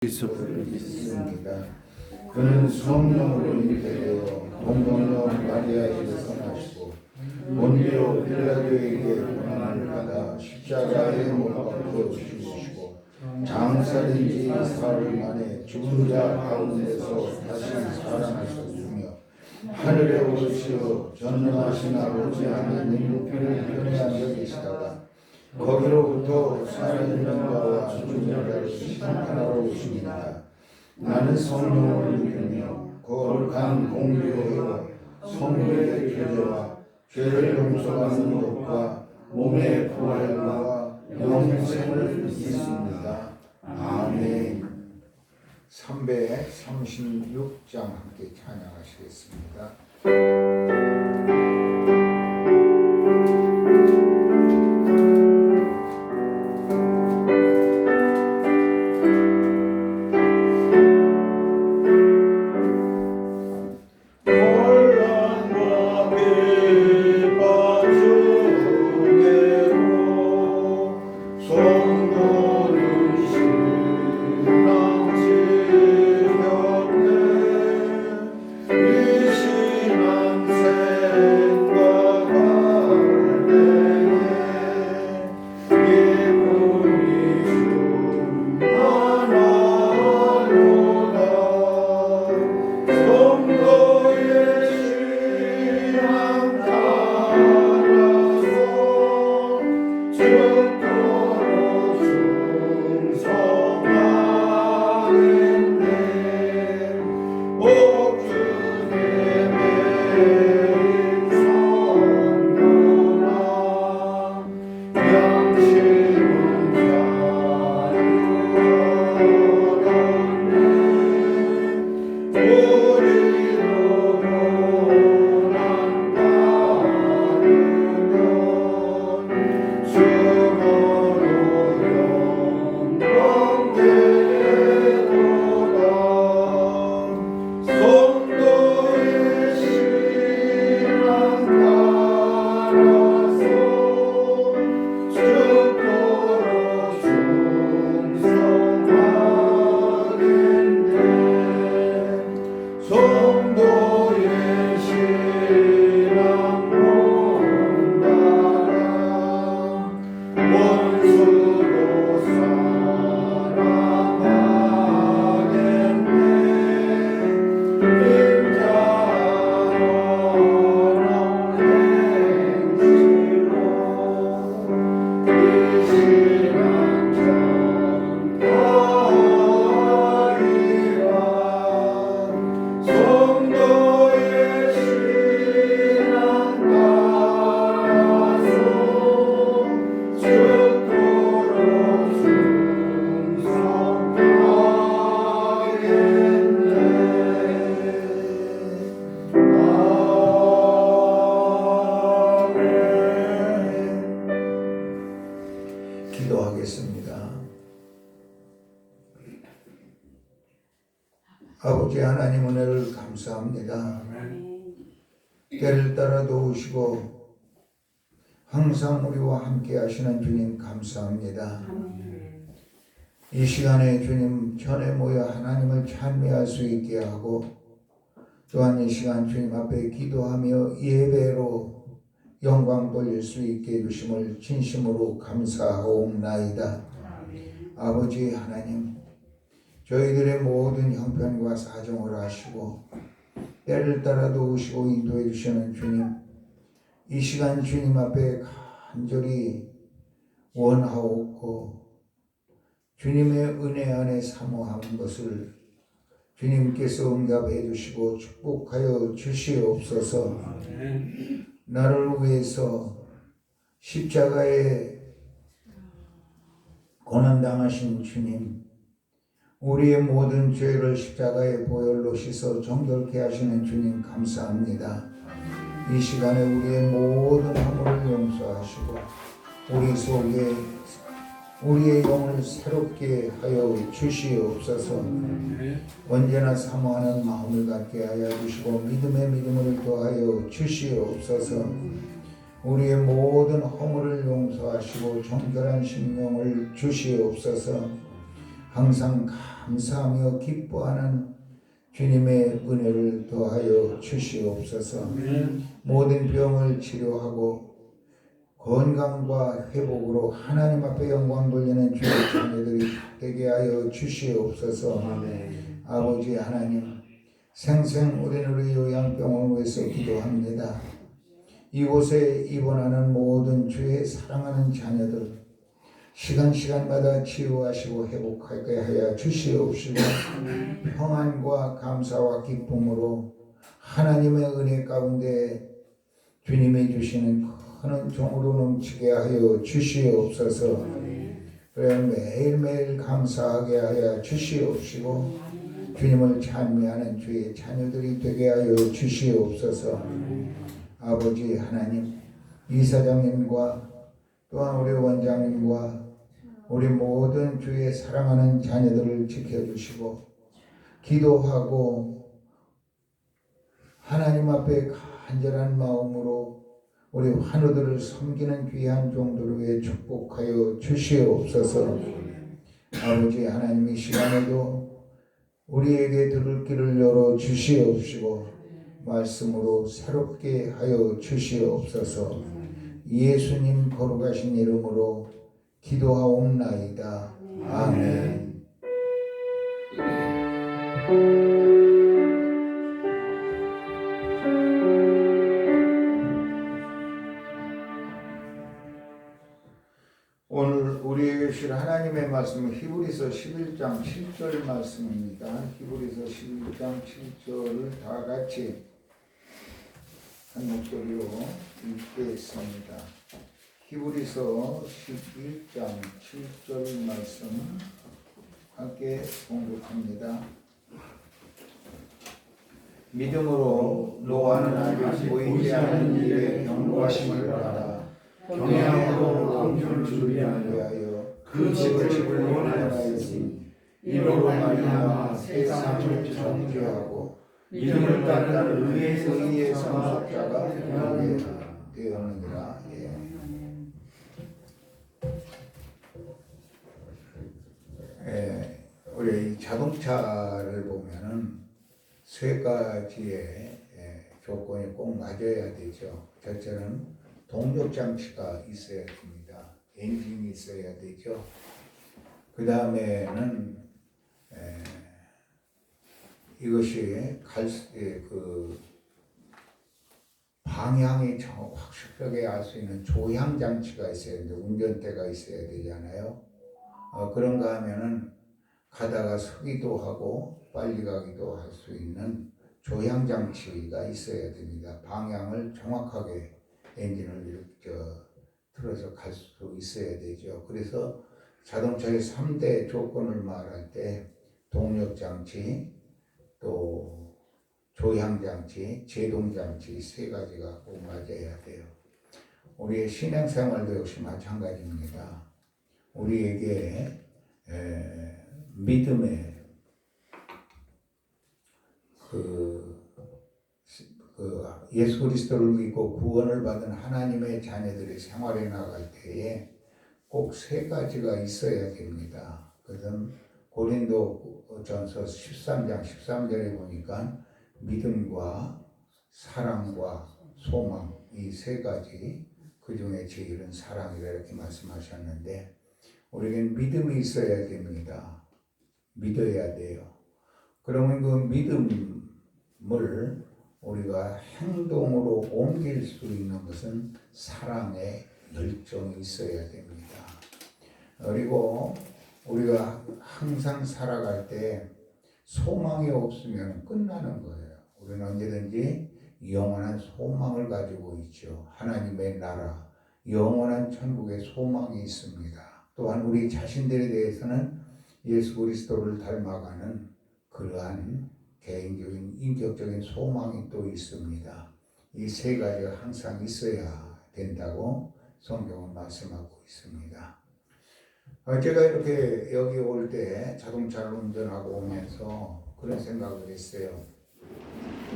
그리스도를 믿습니다. 그는 성령으로 잉태되어 동정녀 마리아에게서 나시고 본디오 빌라도에게 고난을 받아 십자가에 못 박혀 죽으시고 장사된 지 사흘 만에 죽은 자 가운데서 다시 살아나셨으며 하늘에 오르시어 전능하신 아버지 하나님 우편에 편에 앉아 계시다가 거기로부터 살아있는 자와 죽은 자를 심판하러 오십니다. 나는 성령을 믿으며 거룩한 공교회와 성도의 교제와 죄를 용서하는 것과 몸의 부활과 영생을 믿습니다. 아멘. 336장 함께 찬양하시겠습니다. 아버지 하나님 은혜를 감사합니다. 때를 따라 도우시고 항상 우리와 함께 하시는 주님 감사합니다. 이 시간에 주님 전에 모여 하나님을 찬미할 수 있게 하고 또한 이 시간 주님 앞에 기도하며 예배로 영광 돌릴 수 있게 해주심을 진심으로 감사하옵나이다. 아버지 하나님, 저희들의 모든 형편과 사정을 아시고 때를 따라 도우시고 인도해 주시는 주님, 이 시간 주님 앞에 간절히 원하옵고 주님의 은혜 안에 사모하는 것을 주님께서 응답해 주시고 축복하여 주시옵소서. 나를 위해서 십자가에 고난당하신 주님, 우리의 모든 죄를 십자가의 보혈로 씻어 정결케 하시는 주님 감사합니다. 이 시간에 우리의 모든 허물을 용서하시고 우리 속에 우리의 영을 새롭게 하여 주시옵소서. 언제나 사모하는 마음을 갖게 하여 주시고 믿음의 믿음을 더하여 주시옵소서. 우리의 모든 허물을 용서하시고 정결한 심령을 주시옵소서. 항상 감사하며 기뻐하는 주님의 은혜를 더하여 주시옵소서. 모든 병을 치료하고 건강과 회복으로 하나님 앞에 영광 돌리는 주의 자녀들이 되게 하여 주시옵소서. 아버지 하나님, 생생오랜 요양병원을 위해서 기도합니다. 이곳에 입원하는 모든 주의 사랑하는 자녀들 시간마다 치유하시고 회복하게 하여 주시옵시고 평안과 감사와 기쁨으로 하나님의 은혜 가운데 주님이 주시는 큰 종으로 넘치게 하여 주시옵소서. 그래 매일매일 감사하게 하여 주시옵시고 주님을 찬미하는 주의 자녀들이 되게 하여 주시옵소서. 아버지 하나님, 이사장님과 또한 우리 원장님과 우리 모든 주의 사랑하는 자녀들을 지켜주시고 기도하고 하나님 앞에 간절한 마음으로 우리 환우들을 섬기는 귀한 종들을 위해 축복하여 주시옵소서. 아버지 하나님, 이 시간에도 우리에게 들을 길을 열어 주시옵시고 말씀으로 새롭게 하여 주시옵소서. 예수님 거룩하신 이름으로 기도하옵나이다. 아멘. 오늘 우리에게 주실 하나님의 말씀은 히브리서 11장 7절 말씀입니다. 히브리서 11장 7절을 다 같이 한 목소리로 읽겠습니다. 히브리서 11장 7절 말씀 함께 봉독합니다. 믿음으로 노아는 아직 보이지 않는 일에 경고하심을 받아 경외함으로 왕조를 준비하기 위하여 그 집을 원하였으니 이로 말미암아 세상을 정죄하고 믿음을 따르는 의의 성숙자가 되었느니라. 우리 자동차를 보면은 세 가지의 조건이 꼭 맞아야 되죠. 첫째는 동력 장치가 있어야 됩니다. 엔진이 있어야 되죠. 그 다음에는 이것이 방향이 확실하게 알 수 있는 조향 장치가 있어야 되는데 운전대가 있어야 되잖아요. 그런가 하면은 가다가 서기도 하고 빨리 가기도 할 수 있는 조향 장치가 있어야 됩니다. 방향을 정확하게 엔진을 이렇게 틀어서 갈 수 있어야 되죠. 그래서 자동차의 3대 조건을 말할 때 동력 장치, 또 조향 장치, 제동 장치 세 가지가 꼭 맞아야 돼요. 우리의 신앙생활도 역시 마찬가지입니다. 우리에게 믿음의 예수 그리스도를 믿고 구원을 받은 하나님의 자녀들이 생활해 나갈 때에 꼭 세 가지가 있어야 됩니다. 그것은 고린도전서 13장 13절에 보니까 믿음과 사랑과 소망 이 세 가지, 그 중에 제일은 사랑이라 이렇게 말씀하셨는데 우리에겐 믿음이 있어야 됩니다. 믿어야 돼요. 그러면 그 믿음을 우리가 행동으로 옮길 수 있는 것은 사랑의 열정이 있어야 됩니다. 그리고 우리가 항상 살아갈 때 소망이 없으면 끝나는 거예요. 우리는 언제든지 영원한 소망을 가지고 있죠. 하나님의 나라, 영원한 천국의 소망이 있습니다. 또한 우리 자신들에 대해서는 예수 그리스도를 닮아가는 그러한 개인적인 인격적인 소망이 또 있습니다. 이 세 가지가 항상 있어야 된다고 성경은 말씀하고 있습니다. 제가 이렇게 여기 올 때 자동차를 운전하고 오면서 그런 생각을 했어요.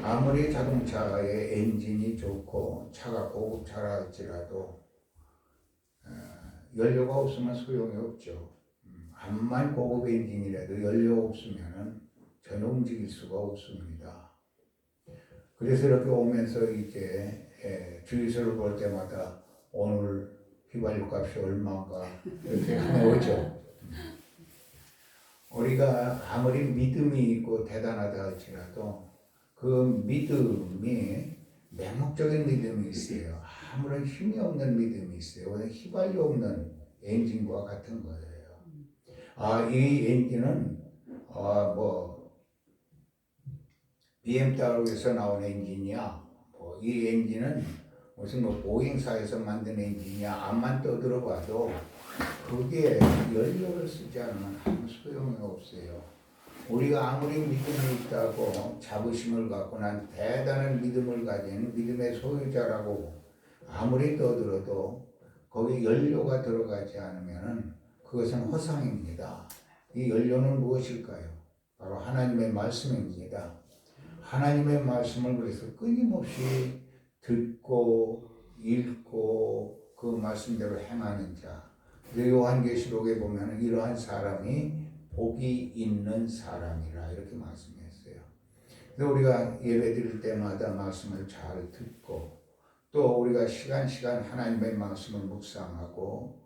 아무리 자동차의 엔진이 좋고 차가 고급차라 할지라도 연료가 없으면 소용이 없죠. 암만 고급 엔진이라도 연료 없으면은 전혀 움직일 수가 없습니다. 그래서 이렇게 오면서 이제 주유소를 볼 때마다 오늘 휘발유 값이 얼마인가 이렇게 나오죠. 우리가 아무리 믿음이 있고 대단하다 할지라도 그 믿음이 맹목적인 믿음이 있어요. 아무런 힘이 없는 믿음이 있어요. 휘발유 없는 엔진과 같은 거예요. 이 엔진은 BMW에서 나온 엔진이야. 이 엔진은 무슨 보잉사에서 만든 엔진이야. 암만 떠들어봐도 그게 연료를 쓰지 않으면 아무 소용이 없어요. 우리가 아무리 믿음이 있다고 자부심을 갖고 난 대단한 믿음을 가진 믿음의 소유자라고 아무리 떠들어도 거기 연료가 들어가지 않으면 그것은 허상입니다. 이 연료는 무엇일까요? 바로 하나님의 말씀입니다. 하나님의 말씀을 그래서 끊임없이 듣고 읽고 그 말씀대로 행하는 자. 요한계시록에 보면 이러한 사람이 복이 있는 사람이라 이렇게 말씀했어요. 그래서 우리가 예배 드릴 때마다 말씀을 잘 듣고 또 우리가 시간 하나님의 말씀을 묵상하고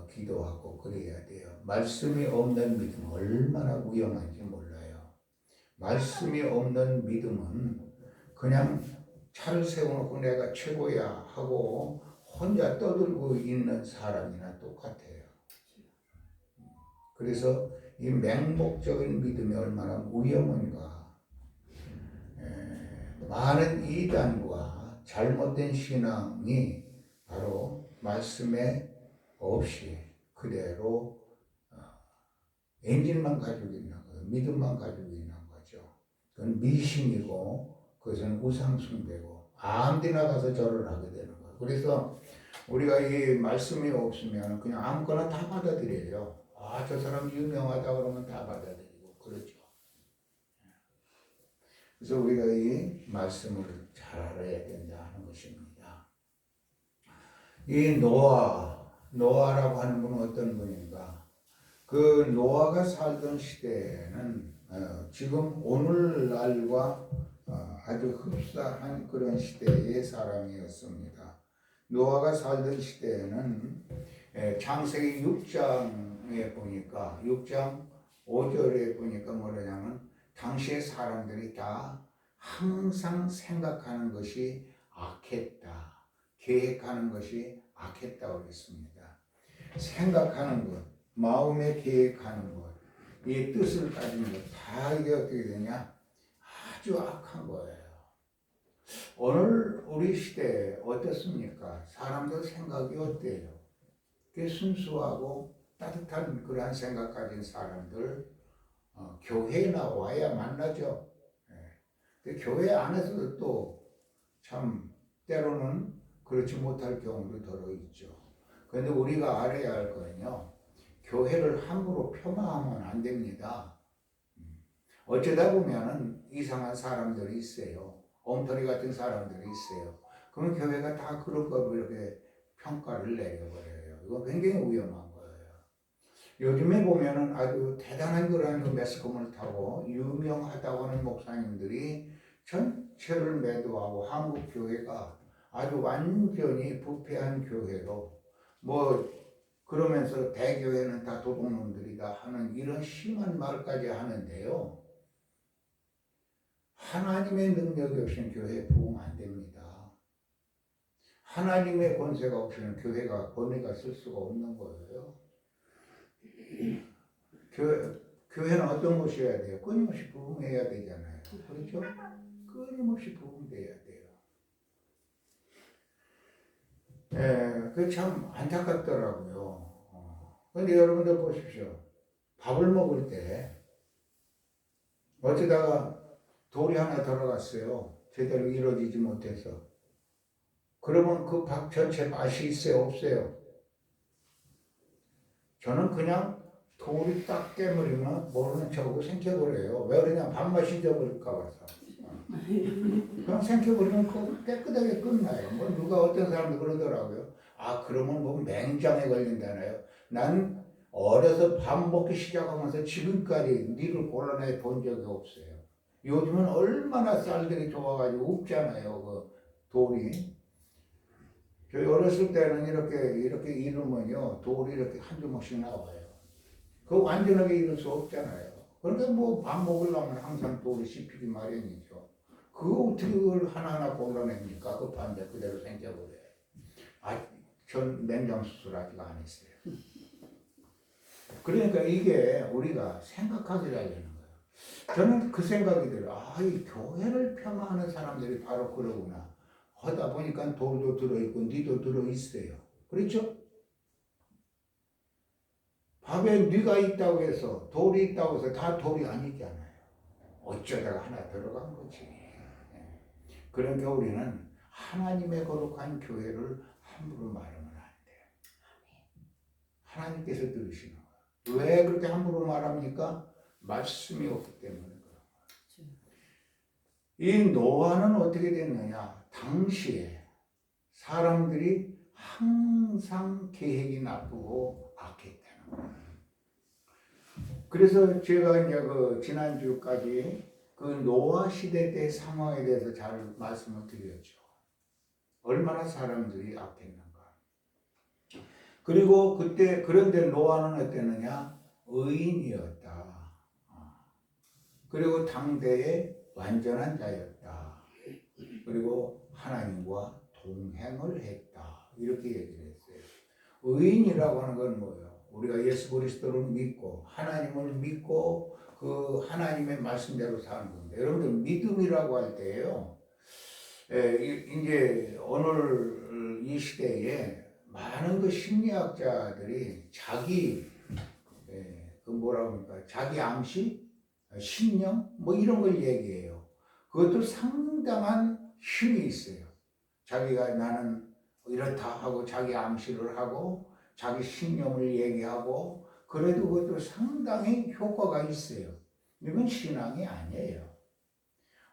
기도하고 그래야 돼요. 말씀이 없는 믿음 얼마나 위험한지 몰라요. 말씀이 없는 믿음은 그냥 차를 세워놓고 내가 최고야 하고 혼자 떠들고 있는 사람이나 똑같아요. 그래서 이 맹목적인 믿음이 얼마나 위험한가. 많은 이단과 잘못된 신앙이 바로 말씀에 없이 그대로 엔진만 가지고 있는 거예요. 믿음만 가지고 있는 거죠. 그건 미신이고 그것은 우상숭배고 아무데나 가서 절을 하게 되는 거예요. 그래서 우리가 이 말씀이 없으면 그냥 아무거나 다 받아들여요. 저 사람 유명하다 그러면 다 받아들이고 그렇죠. 그래서 우리가 이 말씀을 잘 알아야 된다 하는 것입니다. 이 노아라고 하는 분은 어떤 분인가? 그 노아가 살던 시대에는 지금 오늘날과 아주 흡사한 그런 시대의 사람이었습니다. 노아가 살던 시대에는 창세기 6장에 보니까 6장 5절에 보니까 뭐냐면 당시의 사람들이 다 항상 생각하는 것이 악했다. 계획하는 것이 악했다고 그랬습니다. 생각하는 것, 마음에 계획하는 것, 이 뜻을 가진 것, 다 이게 어떻게 되냐? 아주 악한 거예요. 오늘 우리 시대에 어떻습니까? 사람들 생각이 어때요? 그 순수하고 따뜻한 그러한 생각 가진 사람들 교회에 나와야 만나죠. 교회 안에서도 또 참 때로는 그렇지 못할 경우도 더러 있죠. 그런데 우리가 알아야 할 거는요. 교회를 함부로 폄하하면 안 됩니다. 어쩌다 보면은 이상한 사람들이 있어요. 엉터리 같은 사람들이 있어요. 그럼 교회가 다 그럴 거고 이렇게 평가를 내려버려요. 이거 굉장히 위험한 거예요. 요즘에 보면은 아주 대단한 그런 매스컴을 타고 유명하다고 하는 목사님들이 전체를 매도하고 한국 교회가 아주 완전히 부패한 교회로 그러면서 대교회는 다 도둑놈들이다 하는 이런 심한 말까지 하는데요. 하나님의 능력이 없이는 교회에 부흥 안 됩니다. 하나님의 권세가 없이는 교회가 권위가 있을 수가 없는 거예요. 교회는 어떤 곳이어야 돼요? 끊임없이 부흥해야 되잖아요. 그렇죠? 끊임없이 부흥돼야 돼요. 그게 참 안타깝더라고요. 근데 여러분들 보십시오. 밥을 먹을 때 어쩌다가 돌이 하나 들어갔어요. 제대로 이루어지지 못해서. 그러면 그 밥 전체 맛이 있어요? 없어요? 저는 그냥 돌이 딱 깨물으면 모르는 척하고 생겨버려요. 왜 그러냐? 밥맛이 잊어버릴까 봐서. 그냥 생겨버리면 그거 깨끗하게 끝나요. 누가 어떤 사람도 그러더라고요. 그러면 맹장에 걸린다나요? 난 어려서 밥 먹기 시작하면서 지금까지 니를 골라내 본 적이 없어요. 요즘은 얼마나 쌀들이 좋아가지고 없잖아요. 그 돌이. 저희 어렸을 때는 이렇게 이르면요, 돌이 이렇게 한 주먹씩 나와요. 그거 완전하게 이룰 수 없잖아요. 그러니까 뭐 밥 먹으려면 항상 돌이 씹히기 마련이죠. 그거 어떻게 그걸 하나하나 골라냅니까? 급한데 그대로 생겨버려요. 전 맹장 수술 아직 안 했어요. 그러니까 이게 우리가 생각하기를 하려는 거예요. 저는 그 생각이 들어요. 이 교회를 폄하하는 사람들이 바로 그러구나. 하다 보니까 돌도 들어있고 니도 들어있어요. 그렇죠? 밥에 뉘가 있다고 해서 돌이 있다고 해서 다 돌이 아니잖아요. 어쩌다가 하나 들어간 거지. 그러니까 우리는 하나님의 거룩한 교회를 함부로 말하면 안 돼요. 하나님께서 들으시는 거예요. 왜 그렇게 함부로 말합니까? 말씀이 없기 때문에 그런 거예요. 이 노아는 어떻게 됐느냐? 당시에 사람들이 항상 계획이 나쁘고 악했다는 거예요. 그래서 제가 이제 지난주까지 그 노아 시대 때 상황에 대해서 잘 말씀을 드렸죠. 얼마나 사람들이 악했는가. 그리고 그런데 노아는 어땠느냐? 의인이었다. 그리고 당대의 완전한 자였다. 그리고 하나님과 동행을 했다. 이렇게 얘기를 했어요. 의인이라고 하는 건 뭐예요? 우리가 예수 그리스도를 믿고 하나님을 믿고 그 하나님의 말씀대로 사는 겁니다. 여러분들 믿음이라고 할 때요, 이제 오늘 이 시대에 많은 그 심리학자들이 자기 자기 암시, 신념 뭐 이런 걸 얘기해요. 그것도 상당한 힘이 있어요. 자기가 나는 이렇다 하고 자기 암시를 하고 자기 신념을 얘기하고 그래도 그것도 상당히 효과가 있어요. 이건 신앙이 아니에요.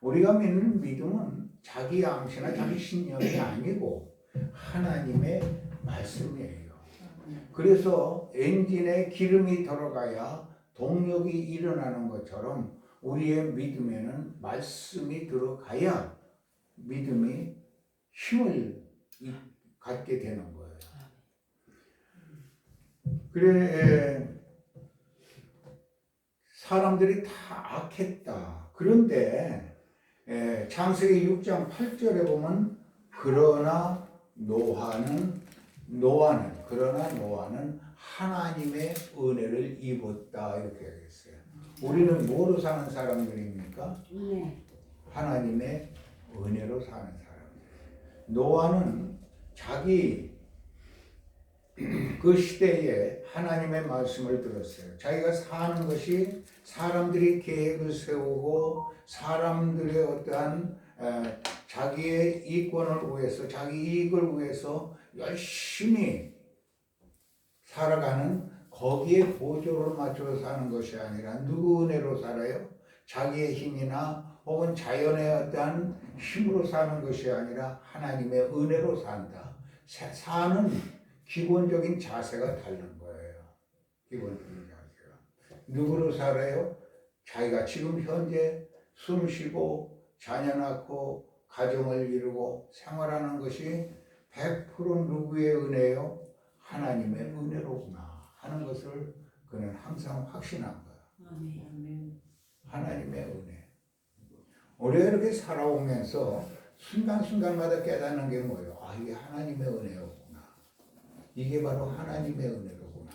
우리가 믿는 믿음은 자기 암시나 자기 신념이 아니고 하나님의 말씀이에요. 그래서 엔진에 기름이 들어가야 동력이 일어나는 것처럼 우리의 믿음에는 말씀이 들어가야 믿음이 힘을 갖게 되는 거예요. 그래, 사람들이 다 악했다. 그런데 창세기 6장 8절에 보면 그러나 노아는 하나님의 은혜를 입었다 이렇게 얘기했어요. 우리는 뭐로 사는 사람들입니까? 하나님의 은혜로 사는 사람들. 노아는 자기 그 시대에 하나님의 말씀을 들었어요. 자기가 사는 것이 사람들이 계획을 세우고 사람들의 어떠한 자기의 이권을 위해서 자기 이익을 위해서 열심히 살아가는 거기에 보조를 맞춰서 사는 것이 아니라 누구 은혜로 살아요? 자기의 힘이나 혹은 자연의 어떠한 힘으로 사는 것이 아니라 하나님의 은혜로 산다. 사는 기본적인 자세가 다른 거예요. 기본적인 자세가. 누구로 살아요? 자기가 지금 현재 숨 쉬고 자녀 낳고 가정을 이루고 생활하는 것이 100% 누구의 은혜요? 하나님의 은혜로구나 하는 것을 그는 항상 확신한 거예요. 하나님의 은혜. 우리가 이렇게 살아오면서 순간순간마다 깨닫는 게 뭐예요? 이게 하나님의 은혜요. 이게 바로 하나님의 은혜로구나.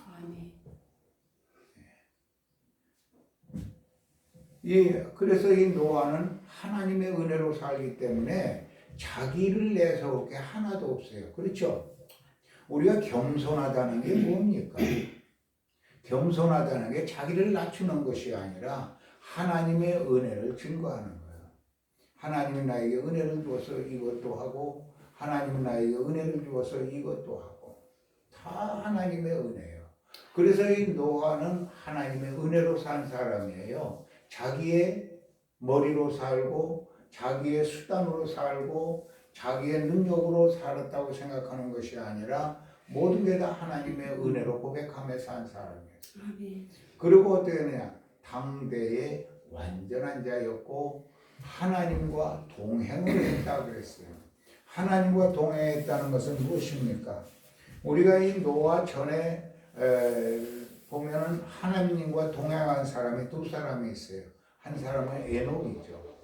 그래서 이 노아는 하나님의 은혜로 살기 때문에 자기를 내세울 게 하나도 없어요. 그렇죠? 우리가 겸손하다는 게 뭡니까? 겸손하다는 게 자기를 낮추는 것이 아니라 하나님의 은혜를 증거하는 거예요. 하나님이 나에게 은혜를 주어서 이것도 하고 하나님이 나에게 은혜를 주어서 이것도 하고 다 하나님의 은혜예요. 그래서 이 노아는 하나님의 은혜로 산 사람이에요. 자기의 머리로 살고 자기의 수단으로 살고 자기의 능력으로 살았다고 생각하는 것이 아니라 모든 게 다 하나님의 은혜로 고백하며 산 사람이었어요. 아멘. 그리고 어떻게 되냐? 당대의 완전한 자였고 하나님과 동행을 했다 그랬어요. 하나님과 동행했다는 것은 무엇입니까? 우리가 이 노아 전에 보면은 하나님과 동행한 사람이 두 사람이 있어요. 한 사람은 에녹이죠.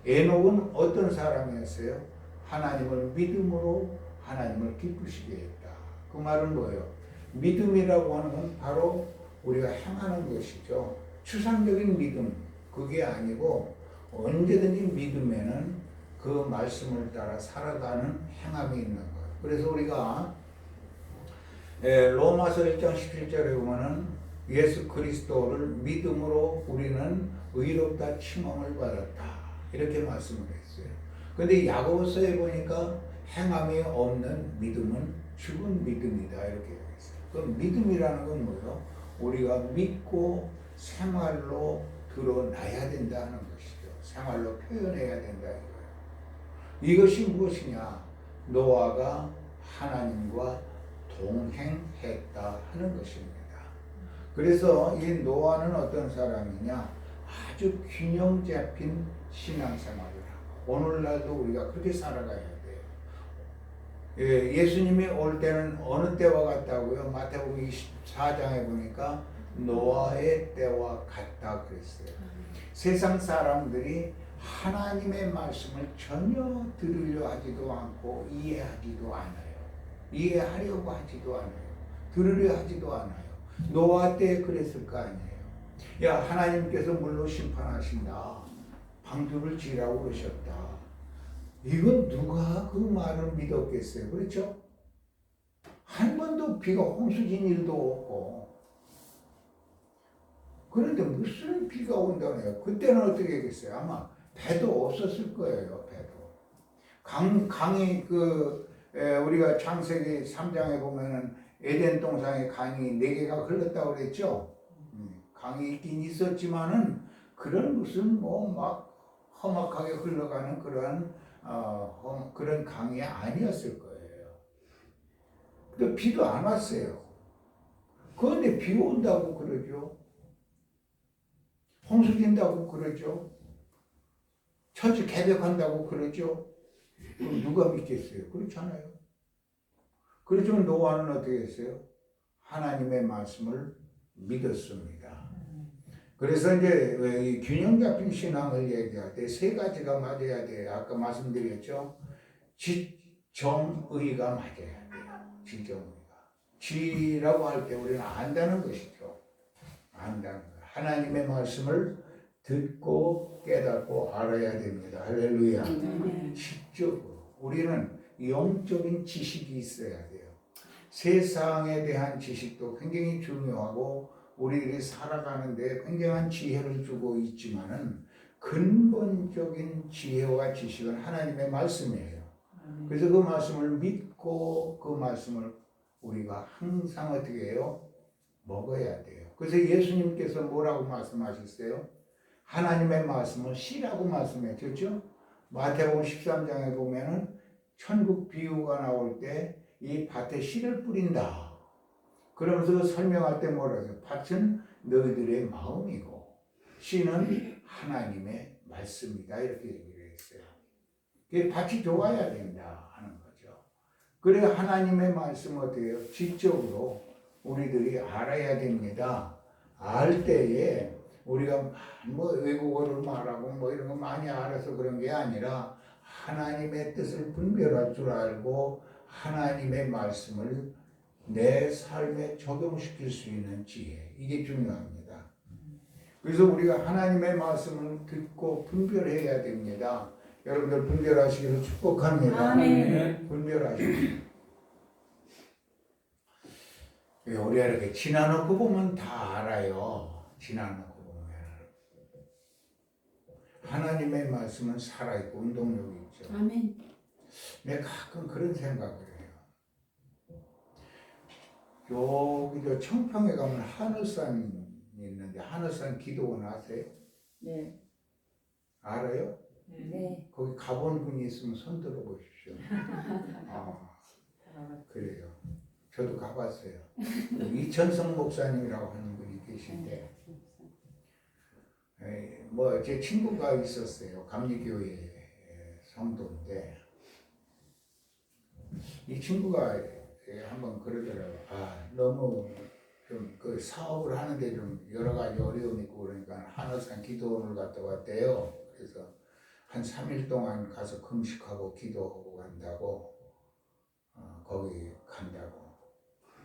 에녹은 어떤 사람이었어요? 하나님을 믿음으로 하나님을 기쁘시게 했다. 그 말은 뭐예요? 믿음이라고 하는 건 바로 우리가 행하는 것이죠. 추상적인 믿음, 그게 아니고 언제든지 믿음에는 그 말씀을 따라 살아가는 행함이 있는 거예요. 그래서 우리가 로마서 1장 17절에 보면은 예수 그리스도를 믿음으로 우리는 의롭다 칭함을 받았다. 이렇게 말씀을 했어요. 근데 야고보서에 보니까 행함이 없는 믿음은 죽은 믿음이다. 이렇게 얘기했어요. 그 믿음이라는 건 뭐예요? 우리가 믿고 생활로 드러나야 된다는 것이죠. 생활로 표현해야 된다 이거예요. 이것이 무엇이냐? 노아가 하나님과 동행했다 하는 것입니다. 그래서 이 노아는 어떤 사람이냐? 아주 균형 잡힌 신앙생활을 하고 오늘날도 우리가 그렇게 살아가야 돼요. 예수님이 올 때는 어느 때와 같다고요? 마태복음 24장에 보니까 노아의 때와 같다 그랬어요. 세상 사람들이 하나님의 말씀을 전혀 들으려 하지도 않고 이해하지도 않아요. 이해하려고 하지도 않아요. 들으려 하지도 않아요. 노아 때 그랬을 거 아니에요. 야, 하나님께서 물로 심판하신다. 방주를 지으라고 그러셨다. 이건 누가 그 말을 믿었겠어요? 그렇죠? 한 번도 비가 홍수진 일도 없고. 그런데 무슨 비가 온다네요. 그때는 어떻게 했겠어요? 아마 배도 없었을 거예요. 배도. 강이 우리가 창세기 3장에 보면은 에덴 동산에 강이 4개가 흘렀다고 그랬죠. 강이 있긴 있었지만은 그런 무슨 뭐 막 험악하게 흘러가는 그런 강이 아니었을 거예요. 근데 비도 안 왔어요. 그런데 비 온다고 그러죠. 홍수된다고 그러죠. 천지 개벽한다고 그러죠. 그럼 누가 믿겠어요? 그렇잖아요. 그렇지만 노아는 어떻게 했어요? 하나님의 말씀을 믿었습니다. 그래서 이제 균형 잡힌 신앙을 얘기할 때 3가지가 맞아야 돼요. 아까 말씀드렸죠. 지정의가 맞아야 돼요. 지정의가. 지라고 할 때 우리는 안다는 것이죠. 안다는 거. 하나님의 말씀을 듣고 깨닫고 알아야 됩니다. 할렐루야. 지적으로. 우리는 영적인 지식이 있어야 돼요. 세상에 대한 지식도 굉장히 중요하고 우리들이 살아가는데 굉장한 지혜를 주고 있지만은 근본적인 지혜와 지식은 하나님의 말씀이에요. 그래서 그 말씀을 믿고 그 말씀을 우리가 항상 어떻게 해요? 먹어야 돼요. 그래서 예수님께서 뭐라고 말씀하셨어요? 하나님의 말씀을 씨라고 말씀하셨죠? 마태복음 13장에 보면은 천국 비유가 나올 때 이 밭에 씨를 뿌린다. 그러면서 설명할 때 뭐라 해요? 밭은 너희들의 마음이고 씨는 하나님의 말씀이다. 이렇게 얘기를 했어요. 밭이 좋아야 된다 하는 거죠. 그래 하나님의 말씀을 어떻게 해요? 지적으로 우리들이 알아야 됩니다. 알 때에 우리가 뭐 외국어를 말하고 뭐 이런 거 많이 알아서 그런 게 아니라 하나님의 뜻을 분별할 줄 알고 하나님의 말씀을 내 삶에 적용시킬 수 있는 지혜, 이게 중요합니다. 그래서 우리가 하나님의 말씀을 듣고 분별해야 됩니다. 여러분들 분별하시기를 축복합니다. 아멘. 분별하시고 우리가 이렇게 지나놓고 보면 다 알아요. 지나놓고 보면 하나님의 말씀은 살아있고 운동력이 있죠. 아멘. 내가 가끔 그런 생각을 해요. 여기 저 청평에 가면 하늘산이 있는데 하늘산 기도원 아세요? 네. 알아요? 네. 거기 가본 분이 있으면 손 들어 보십시오. 아, 그래요. 저도 가봤어요. 이천성 목사님이라고 하는 분이 계신데, 뭐 제 친구가 있었어요. 감리교회 성도인데, 이 친구가 한번 그러더라고요. 너무 좀 그 사업을 하는데 좀 여러 가지 어려움이 있고 그러니까 한화산 기도원을 갔다 왔대요. 그래서 한 3일 동안 가서 금식하고 기도하고 간다고, 거기 간다고.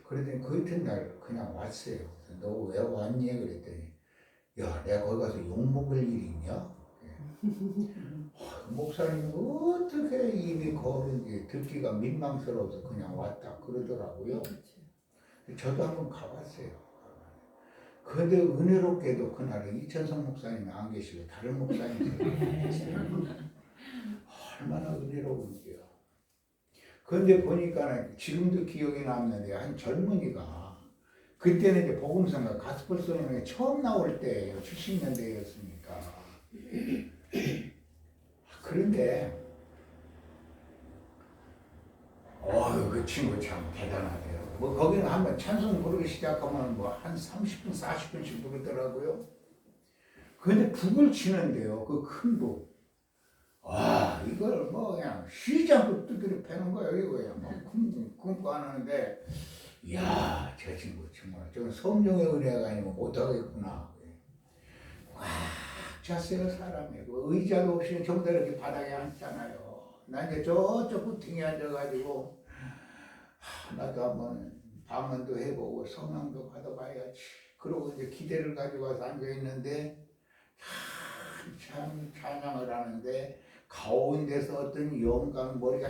그러더니 그 이튿날 그냥 왔어요. 너 왜 왔니? 그랬더니, 야, 내가 거기 가서 욕먹을 일이 있냐? 목사님 어떻게 입이 거는지 듣기가 민망스러워서 그냥 왔다 그러더라고요. 저도 한번 가봤어요. 그런데 은혜롭게도 그날은 이천성 목사님이 안 계시고 다른 목사님이 계시더라고요. 얼마나 은혜로운지요. 그런데 보니까 지금도 기억이 남는데 한 젊은이가 그때는 이제 복음성가 가스펠송이 처음 나올 때예요. 70년대였으니까. 그런데 그 친구 참 대단하대요. 뭐 거기는 한번 찬송 부르기 시작하면 뭐 한 30분, 40분씩 부르더라고요. 근데 북을 치는데요. 그 큰 북. 이걸 뭐 그냥 쉬지 않고 두드려 패는 거예요. 이거 그냥 막 굶고 하는데, 이야, 저 친구 정말 저 성령의 은혜가 아니면 못하겠구나. 꽉 찼어요, 사람이. 그 의자도 없이 정도 이렇게 바닥에 앉잖아요. 나 이제 저쪽 구팅에 앉아가지고, 나도 한번 방언도 해보고 성령도 받아봐야지. 그러고 이제 기대를 가지고 와서 앉아있는데, 참 찬양을 하는데, 가운데서 어떤 영감, 머리가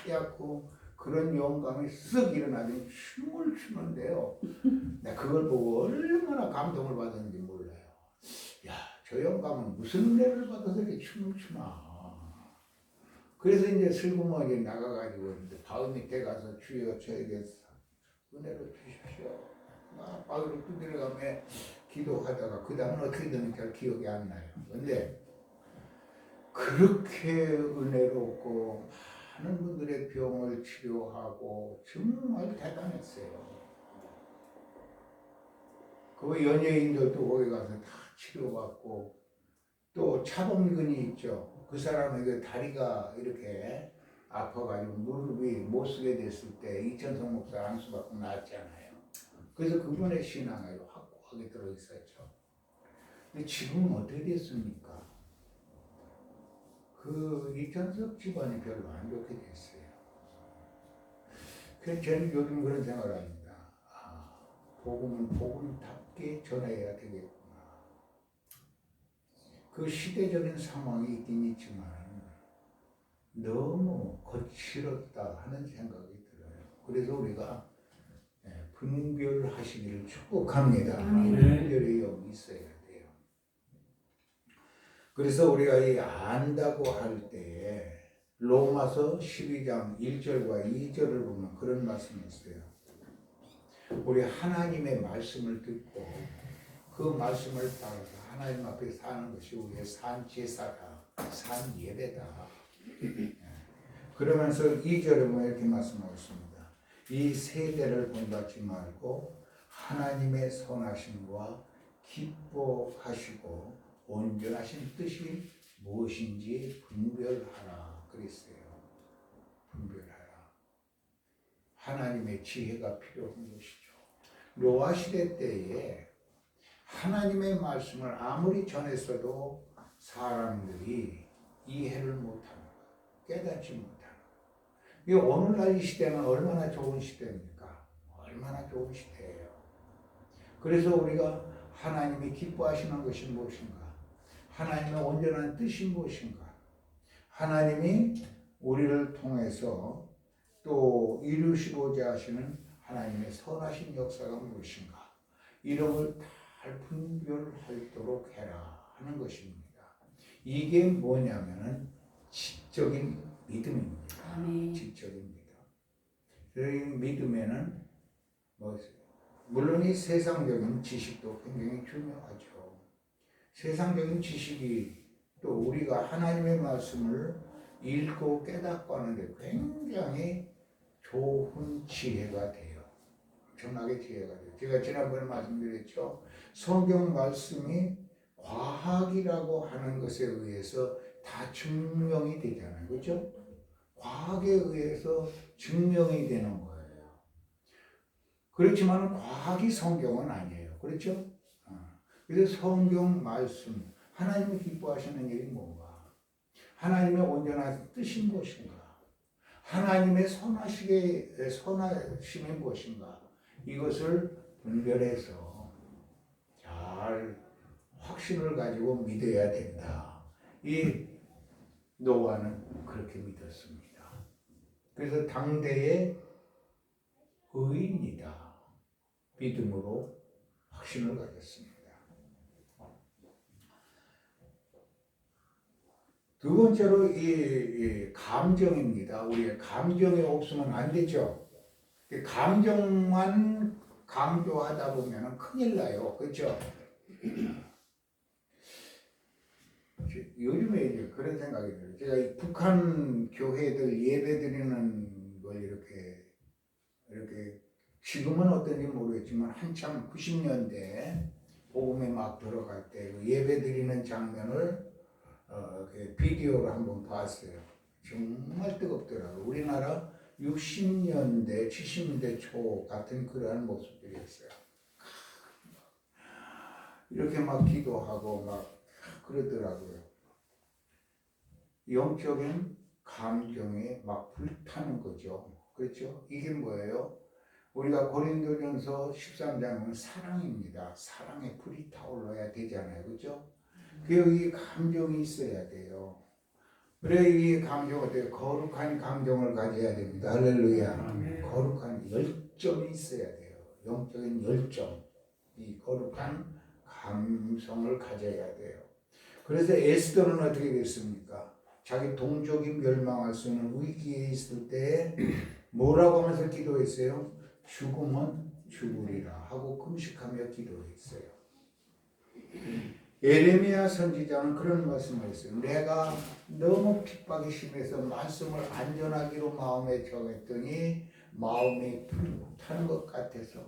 하얗고, 그런 영감이 쓱 일어나더니 춤을 추는데요. 내가 그걸 보고 얼마나 감동을 받았는지 몰라요. 야, 저 영감은 무슨 은혜를 받아서 이렇게 춤을 추나. 그래서 이제 슬그머니 나가가지고 바위 밑에 가서 주여 저에게 은혜를 주십시오. 바위를 두드려가며 기도하다가 그 다음은 어떻게 되는지 잘 기억이 안 나요. 근데 그렇게 은혜롭고 많은 분들의 병을 치료하고 정말 대단했어요. 그 연예인들도 거기 가서 다 치료받고, 또 차범근이 있죠. 그 사람에게 다리가 이렇게 아파가지고 무릎이 못 쓰게 됐을 때 이천성 목사 안수받고 나왔잖아요. 그래서 그분의 신앙이 확고하게 들어있었죠. 근데 지금은 어떻게 됐습니까? 그 이천석 집안이 별로 안 좋게 됐어요. 그래서 저는 요즘 그런 생각을 합니다. 복음은 복음답게 전해야 되겠구나. 그 시대적인 상황이 있긴 있지만 너무 거칠었다 하는 생각이 들어요. 그래서 우리가 분별하시기를 축복합니다. 분별의 영이 있어야 돼요. 그래서 우리가 이 안다고 할 때에 로마서 12장 1절과 2절을 보면 그런 말씀이 있어요. 우리 하나님의 말씀을 듣고 그 말씀을 따라서 하나님 앞에 사는 것이 우리의 산 제사다, 산 예배다. 그러면서 2절에 보면 이렇게 말씀하고 있습니다. 이 세대를 본받지 말고 하나님의 선하심과 기뻐하시고 온전하신 뜻이 무엇인지 분별하라 그랬어요. 분별하라. 하나님의 지혜가 필요한 것이죠. 노아 시대 때에 하나님의 말씀을 아무리 전했어도 사람들이 이해를 못하는 거예요. 깨닫지 못하는 거예요. 이 오늘날 이 시대는 얼마나 좋은 시대입니까? 얼마나 좋은 시대예요. 그래서 우리가 하나님이 기뻐하시는 것이 무엇인가? 하나님의 온전한 뜻이 무엇인가? 하나님이 우리를 통해서 또 이루시고자 하시는 하나님의 선하신 역사가 무엇인가? 이런 걸 잘 분별하도록 해라 하는 것입니다. 이게 뭐냐면은 지적인 믿음입니다. 아멘. 지적인 믿음. 이 믿음에는 물론 이 세상적인 지식도 굉장히 중요하죠. 세상적인 지식이 또 우리가 하나님의 말씀을 읽고 깨닫고 하는데 굉장히 좋은 지혜가 돼요. 엄청나게 지혜가 돼요. 제가 지난번에 말씀드렸죠. 성경 말씀이 과학이라고 하는 것에 의해서 다 증명이 되잖아요. 그렇죠? 과학에 의해서 증명이 되는 거예요. 그렇지만 과학이 성경은 아니에요. 그렇죠? 그래서 성경 말씀, 하나님이 기뻐하시는 일이 뭔가? 하나님의 온전한 뜻이 무엇인가? 하나님의 선하심이 무엇인가? 이것을 분별해서 잘 확신을 가지고 믿어야 된다. 이 노아는 그렇게 믿었습니다. 그래서 당대의 의인이다. 믿음으로 확신을 가졌습니다. 두 번째로 이 감정입니다. 우리의 감정이 없으면 안 되죠. 감정만 강조하다 보면 큰일 나요. 그렇죠? 요즘에 이제 그런 생각이 들어요. 제가 이 북한 교회들 예배 드리는 걸 이렇게 지금은 어떤지 모르겠지만 한참 90년대 복음에 막 들어갈 때 예배 드리는 장면을 비디오로 한번 봤어요. 정말 뜨겁더라고요. 우리나라 60년대, 70년대 초 같은 그러한 모습들이었어요. 이렇게 막 기도하고 막 그러더라고요. 영적인 감정에 막 불타는 거죠. 그렇죠? 이게 뭐예요? 우리가 고린도전서 13장은 사랑입니다. 사랑에 불이 타올라야 되잖아요. 그렇죠? 이 감정이 있어야 돼요. 그래 이 감정은 어때요? 거룩한 감정을 가져야 됩니다. 할렐루야. 거룩한 열정이 있어야 돼요. 영적인 열정. 이 거룩한 감성을 가져야 돼요. 그래서 에스더는 어떻게 됐습니까? 자기 동족이 멸망할 수 있는 위기에 있을 때 뭐라고 하면서 기도했어요? 죽으면 죽으리라 하고 금식하며 기도했어요. 예레미야 선지자는 그런 말씀을 했어요. 내가 너무 핍박이 심해서 말씀을 안전하기로 마음에 정했더니 마음이 불타는 것 같아서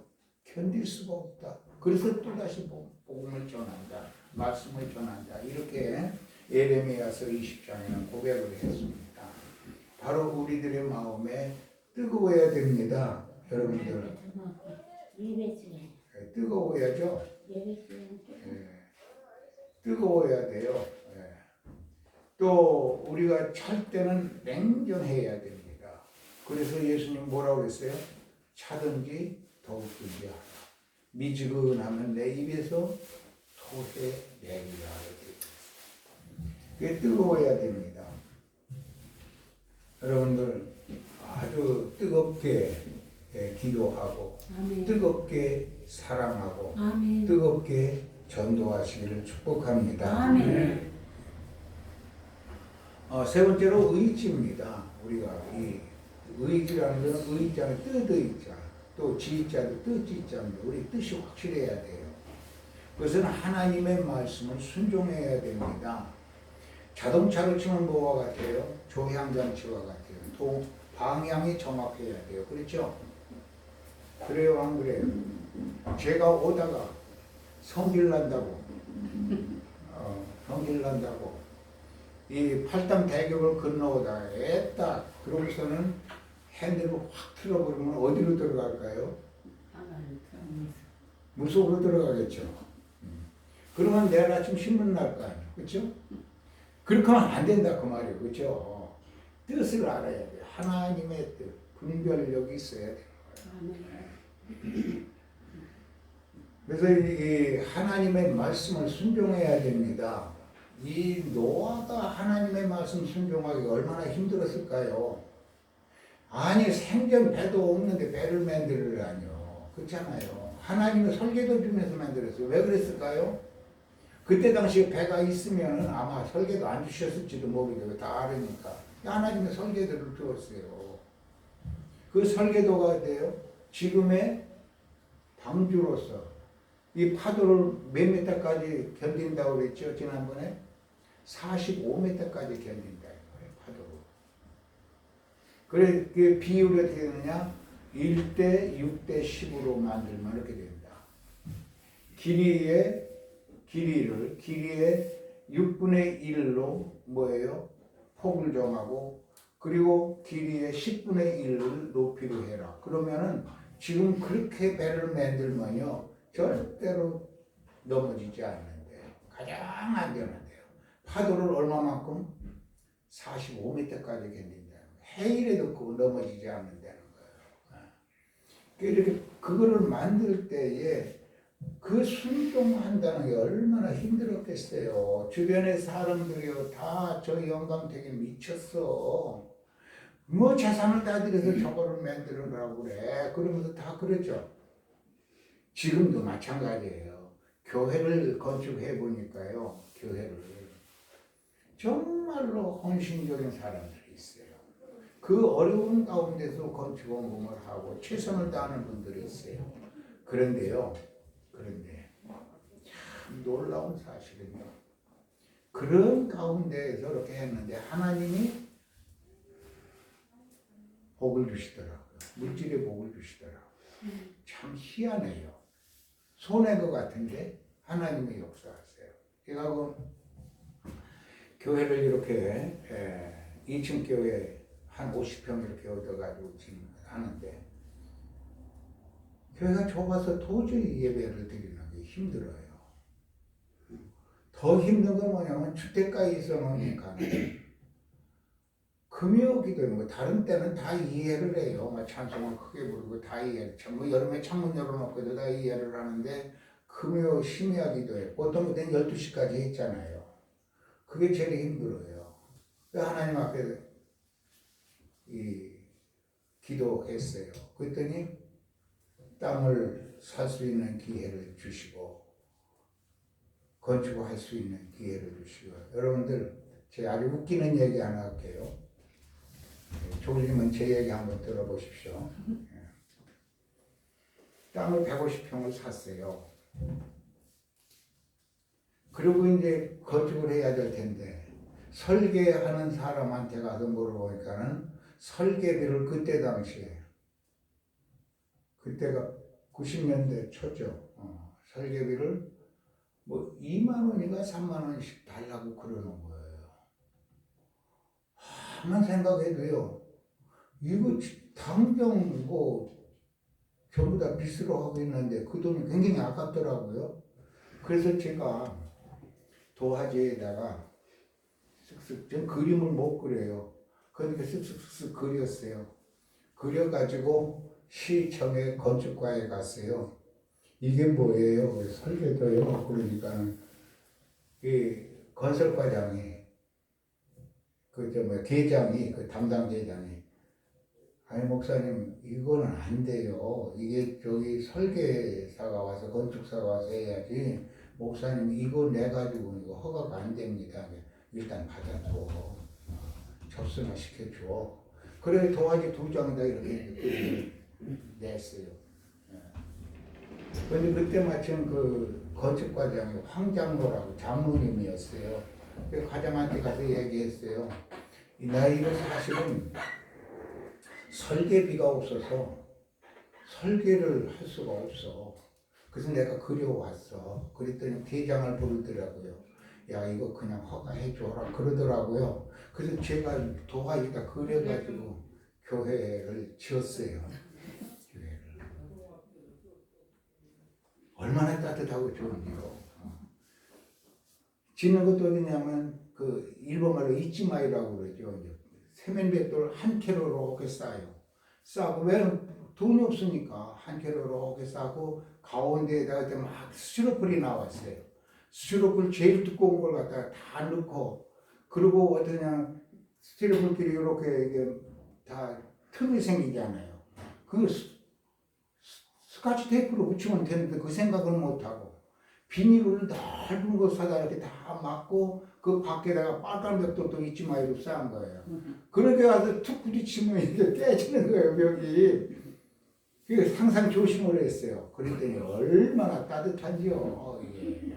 견딜 수가 없다. 그래서 또다시 복음을 전한다. 말씀을 전한다. 이렇게 예레미야서 20장에는 고백을 했습니다. 바로 우리들의 마음에 뜨거워야 됩니다. 여러분들. 뜨거워야죠. 뜨거워야 돼요. 또 우리가 찰 때는 냉정해야 됩니다. 그래서 예수님 뭐라고 그랬어요? 차든지 더욱든지 하라. 미지근하면 내 입에서 토해내리라. 그게 뜨거워야 됩니다. 여러분들 아주 뜨겁게 기도하고 아멘. 뜨겁게 사랑하고 아멘. 뜨겁게 전도하시기를 축복합니다. 아멘. 세 번째로 의지입니다. 우리가 이 의지라는 것은 의자는 뜻의자, 또 지자도 뜻지자입니다. 우리 뜻이 확실해야 돼요. 그것은 하나님의 말씀을 순종해야 됩니다. 자동차를 치면 뭐와 같아요? 조향장치와 같아요. 또 방향이 정확해야 돼요. 그렇죠? 그래요, 안 그래요? 제가 오다가 성질 난다고 이 팔당 대교를 건너오다가 애딱 그러고서는 핸들을 확 틀어버리면 어디로 들어갈까요? 물속으로 들어가겠죠. 그러면 내일 아침 신문 날 거 아니에요. 그렇죠? 그렇게 하면 안 된다 그 말이에요. 그렇죠? 뜻을 알아야 돼요. 하나님의 뜻, 분별력이 있어야 돼요. 그래서 이 하나님의 말씀을 순종해야 됩니다. 이 노아가 하나님의 말씀 순종하기가 얼마나 힘들었을까요? 아니 생전 배도 없는데 배를 만들으라뇨. 그렇잖아요. 하나님은 설계도 주면서 만들었어요. 왜 그랬을까요? 그때 당시에 배가 있으면 아마 설계도 안 주셨을지도 모르겠어요. 다 알으니까. 하나님의 설계도를 주었어요. 그 설계도가 돼요. 지금의 방주로서 이 파도를 몇 미터까지 견딘다고 그랬죠? 지난번에 45m까지 견딘다. 파도로. 그래, 그 비율이 어떻게 되느냐? 1대 6대 10으로 만들면 이렇게 됩니다. 길이의 6분의 1로 뭐예요? 폭을 정하고 그리고 길이의 10분의 1을 높이로 해라. 그러면은 지금 그렇게 배를 만들면요 절대로 넘어지지 않는데요. 가장 안전한데요. 파도를 얼마만큼? 45m까지 견딘다는 거예요. 해일에도 그거 넘어지지 않는다는 거예요. 이렇게 그거를 만들 때에 그 순종한다는 게 얼마나 힘들었겠어요. 주변의 사람들이요 다 저 영감탱에 미쳤어. 뭐 재산을 다 들여서 저거를 만들어라고 그래. 그러면서 다 그러죠. 지금도 마찬가지예요. 교회를 건축해 보니까요. 교회를 정말로 헌신적인 사람들이 있어요. 그 어려운 가운데서 건축 원공을 하고 최선을 다하는 분들이 있어요. 그런데 참 놀라운 사실은요. 그런 가운데에서 이렇게 했는데 하나님이 복을 주시더라고요. 물질의 복을 주시더라고요. 참 희한해요. 손해 것 같은데 하나님이 역사하세요. 제가 그 교회를 이렇게 2층 교회 한 50평 이렇게 얻어가지고 지금 하는데 교회가 좁아서 도저히 예배를 드리는 게 힘들어요. 더 힘든 건 뭐냐면 주택가에 있어놓으니까 금요 기도는 뭐 다른 때는 다 이해를 해요. 막 찬송을 크게 부르고 다 이해를. 뭐 여름에 창문 열어놓고도 다 이해를 하는데 금요 심야 기도에 보통 그때는 12시까지 했잖아요. 그게 제일 힘들어요. 하나님 앞에 기도했어요. 그랬더니 땅을 살 수 있는 기회를 주시고 건축할 수 있는 기회를 주시고 여러분들 제가 아주 웃기는 얘기 하나 할게요. 졸리면 제 얘기 한번 들어보십시오. 땅을 150평을 샀어요. 그리고 이제 건축을 해야 될 텐데 설계하는 사람한테 가서 물어보니까는 설계비를 그때 당시에 그때가 90년대 초죠. 설계비를 뭐 2만 원인가 3만 원씩 달라고 그러는 거예요. 한번 생각해도요. 이거 당장 뭐 전부 다 빚으로 하고 있는데 그 돈이 굉장히 아깝더라고요. 그래서 제가 도화지에다가 쓱쓱 전 그림을 못 그려요. 그러니까 쓱쓱쓱 그렸어요. 그려가지고 시청에 건축과에 갔어요. 이게 뭐예요? 설계도요. 그러니까 이 건설과장이 계장이 그 담당 계장이 아니 목사님 이거는 안 돼요. 이게 저기 설계사가 와서 건축사가 와서 해야지. 목사님 이거 내 가지고 이거 허가가 안 됩니다. 일단 받아줘. 접수나 시켜줘. 그래 도화지 2장 다 이렇게 냈어요. 근데 그때 마침 그 건축과장이 황장로라고 장로님이었어요. 그 과장한테 가서 얘기했어요. 나 이거 사실은 설계비가 없어서 설계를 할 수가 없어. 그래서 내가 그려왔어. 그랬더니 대장을 부르더라고요. 야 이거 그냥 허가해줘라 그러더라고요. 그래서 제가 도화지다 그려가지고 교회를 지었어요. 교회를. 얼마나 따뜻하고 좋은지요. 짓는 것도 어디냐면 그 일본말로 이치마이라고 그러죠. 이제 세면벽돌 한 킬로로 이렇게 싸요. 싸고 왜 돈이 없으니까 한 킬로로 이렇게 싸고 가운데에다가 막 스티로폴이 나왔어요. 스티로폴 제일 두꺼운 걸 갖다가 다 넣고 그리고 어떠냐 스티로폴끼리 이렇게 이게 다 틈이 생기잖아요. 그 스카치 테이프로 붙이면 되는데 그 생각을 못하고 비닐을 넓은 거 사다 이렇게 다 막고 그 밖에다가 빨간 벽돌도 이치마이로 쌓은 거예요. 그렇게 가서 툭 부딪히면 이게 깨지는 거예요, 벽이. 그래서 항상 조심을 했어요. 그랬더니 얼마나 따뜻한지요, 이게.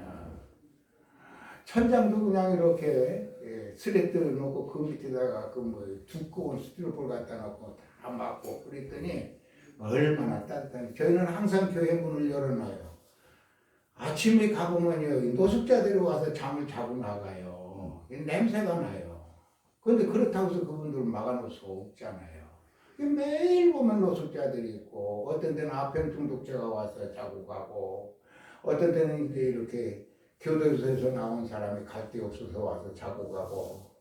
천장도 그냥 이렇게 슬레트를 놓고 그 밑에다가 그 뭐 두꺼운 스티로폴 갖다 놓고 다 막고 그랬더니 얼마나 따뜻한. 저희는 항상 교회 문을 열어놔요. 아침에 가보면요, 노숙자들이 와서 잠을 자고 나가요. 냄새가 나요. 그런데 그렇다고 해서 그분들을 막아놓을 수 없잖아요. 매일 보면 노숙자들이 있고, 어떤 때는 아편 중독자가 와서 자고 가고, 어떤 때는 이제 이렇게 교도소에서 나온 사람이 갈 데 없어서 와서 자고 가고,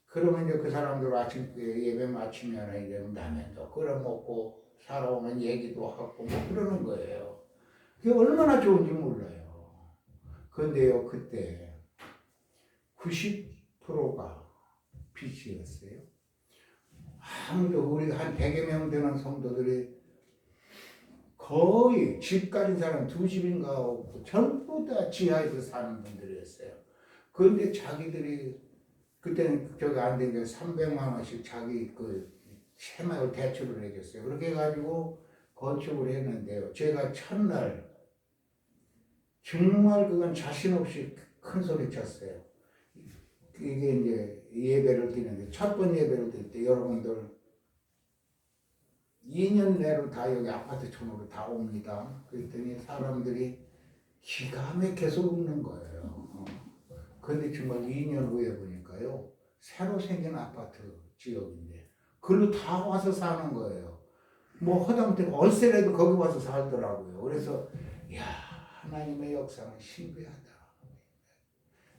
그러면 이제 그 사람들 아침 예배 마치면 이제 라면도 끓여 먹고, 살아오면 얘기도 하고, 뭐 그러는 거예요. 그게 얼마나 좋은지 몰라요. 그런데요, 그때 90%가 빛이었어요. 아무도 우리 한 100여 명 되는 성도들이 거의 집 가진 사람 2집인가 없고 전부 다 지하에서 사는 분들이었어요. 그런데 자기들이 그때는 저기 안 된 게 300만 원씩 자기 그 새마을 대출을 해줬어요. 그렇게 해가지고 건축을 했는데요. 제가 첫날 정말 그건 자신 없이 큰 소리 쳤어요. 이게 이제 예배를 드리는데 첫 번 예배를 드릴 때 여러분들 2년 내로 다 여기 아파트 촌으로 다 옵니다. 그랬더니 사람들이 기가 막혀서 웃는 거예요. 그런데 정말 2년 후에 보니까요, 새로 생긴 아파트 지역인데 그걸로 다 와서 사는 거예요. 뭐 허당태 월세라도 거기 와서 살더라고요. 그래서 야, 하나님의 역사는 신비하다.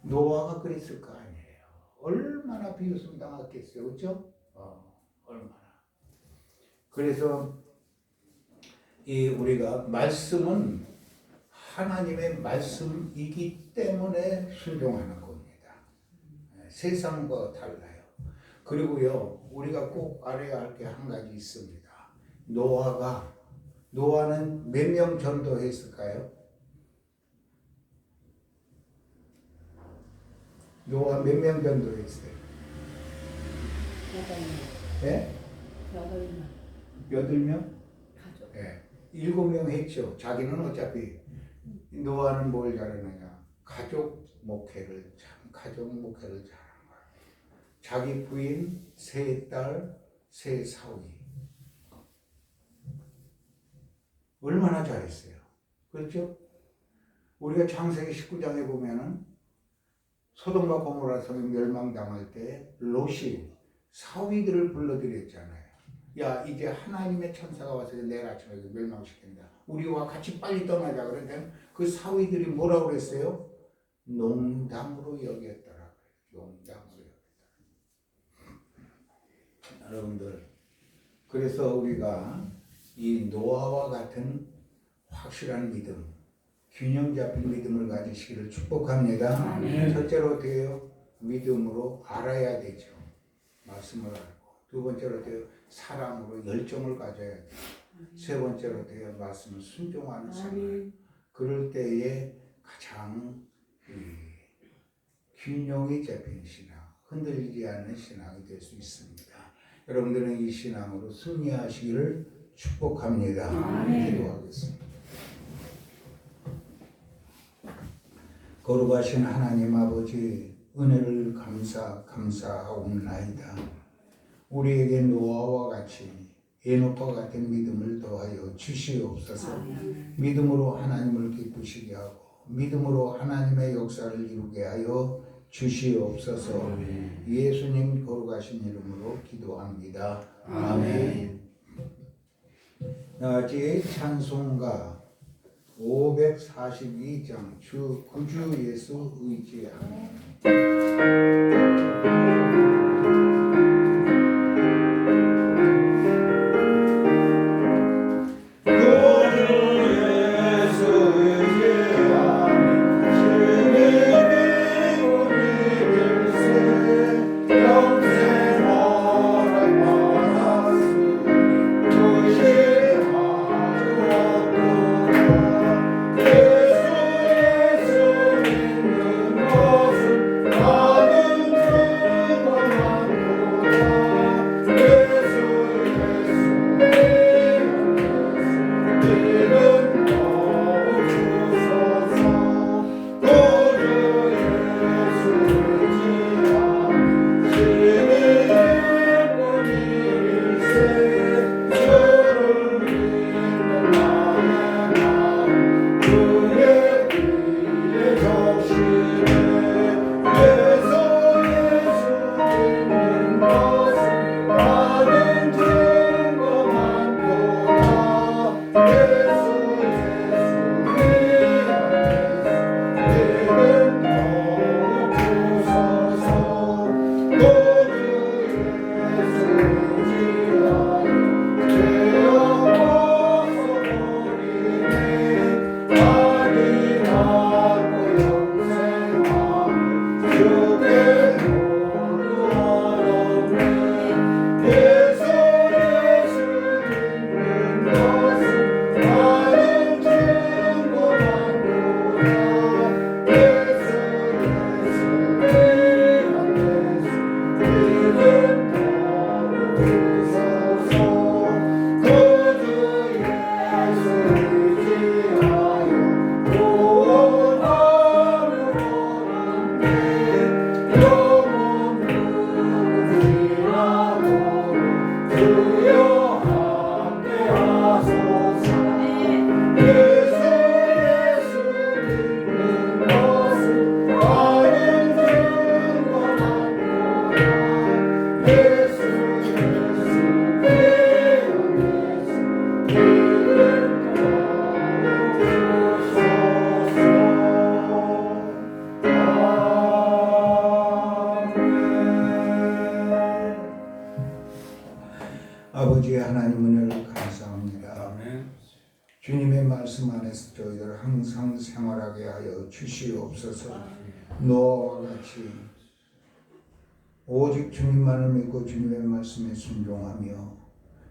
노아가 그랬을 거 아니에요. 얼마나 비웃음 당했겠어요, 그렇죠? 얼마나. 그래서 이 우리가 말씀은 하나님의 말씀이기 때문에 순종하는 겁니다. 세상과 달라요. 그리고요, 우리가 꼭 알아야 할 게 한 가지 있습니다. 노아는 몇 명 전도했을까요? 노아 몇 명 전도했어요? 8명. 예? 8명. 8명? 가족. 예. 7명 했죠. 자기는 어차피 노아는 뭘 잘하느냐? 가족 목회를 잘하는 거야. 자기 부인, 3딸, 3사위. 얼마나 잘했어요. 그렇죠? 우리가 창세기 19장에 보면은 소돔과 고모라 성이 멸망당할 때 롯이 사위들을 불러들였잖아요. 야, 이제 하나님의 천사가 와서 내일 아침에 멸망시킨다. 우리와 같이 빨리 떠나자. 그런데 그 사위들이 뭐라고 그랬어요? 농담으로 여겼더라. 농담으로 여겼더라. 여러분들, 그래서 우리가 이 노아와 같은 확실한 믿음, 균형 잡힌 믿음을 가지시기를 축복합니다. 아멘. 첫째로 어떻게 해요? 믿음으로 알아야 되죠. 말씀을 알고. 두 번째로 어때요? 사랑으로 열정을 가져야 돼요. 세 번째로 어때요? 말씀을 순종하는 생활. 그럴 때에 가장 균형이 잡힌 신앙, 흔들리지 않는 신앙이 될 수 있습니다. 여러분들은 이 신앙으로 승리하시기를 축복합니다. 아멘. 기도하겠습니다. 거룩하신 하나님 아버지, 은혜를 감사하옵나이다. 우리에게 노아와 같이 에녹과 같은 믿음을 더하여 주시옵소서. 믿음으로 하나님을 기쁘시게 하고 믿음으로 하나님의 역사를 이루게 하여 주시옵소서. 예수님 거룩하신 이름으로 기도합니다. 아멘. 나같이 찬송가 542장 구주 예수 의지하며 아버지 하나님 은혜를 감사합니다. 아멘. 주님의 말씀 안에서 저희들 항상 생활하게 하여 주시옵소서. 노아와 같이 오직 주님만을 믿고 주님의 말씀에 순종하며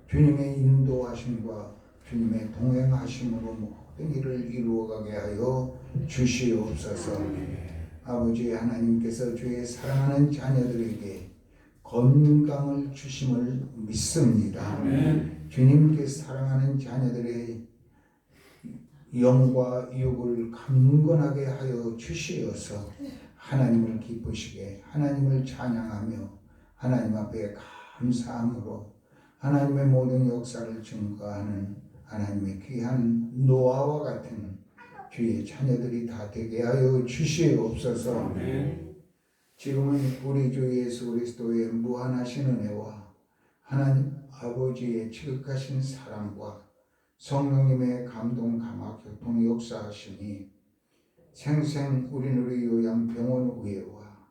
주님의 인도하심과 주님의 동행하심으로 모든 일을 이루어가게 하여 주시옵소서. 아버지 하나님께서 주의 사랑하는 자녀들에게 건강을 주심을 믿습니다. 주님께 사랑하는 자녀들의 영과 육을 강건하게 하여 주시어서 하나님을 기쁘시게 하나님을 찬양하며 하나님 앞에 감사함으로 하나님의 모든 역사를 증거하는 하나님의 귀한 노아와 같은 주의 자녀들이 다 되게 하여 주시옵소서. 지금은 우리 주 예수 그리스도의 무한하신 은혜와 하나님 아버지의 지극하신 사랑과 성령님의 감동 감화 교통 역사하심이 생생 우리누리 요양병원 의회와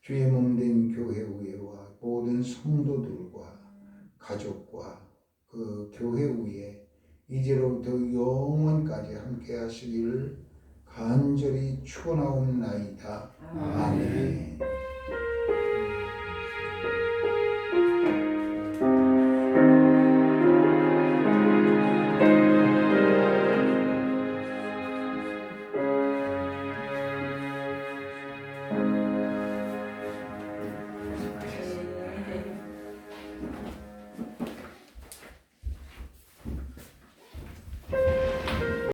주의 몸된 교회 의회와 모든 성도들과 가족과 그 교회 의회 이제로부터 영원까지 함께 하시기를 간절히 축원하옵나이다. 아멘.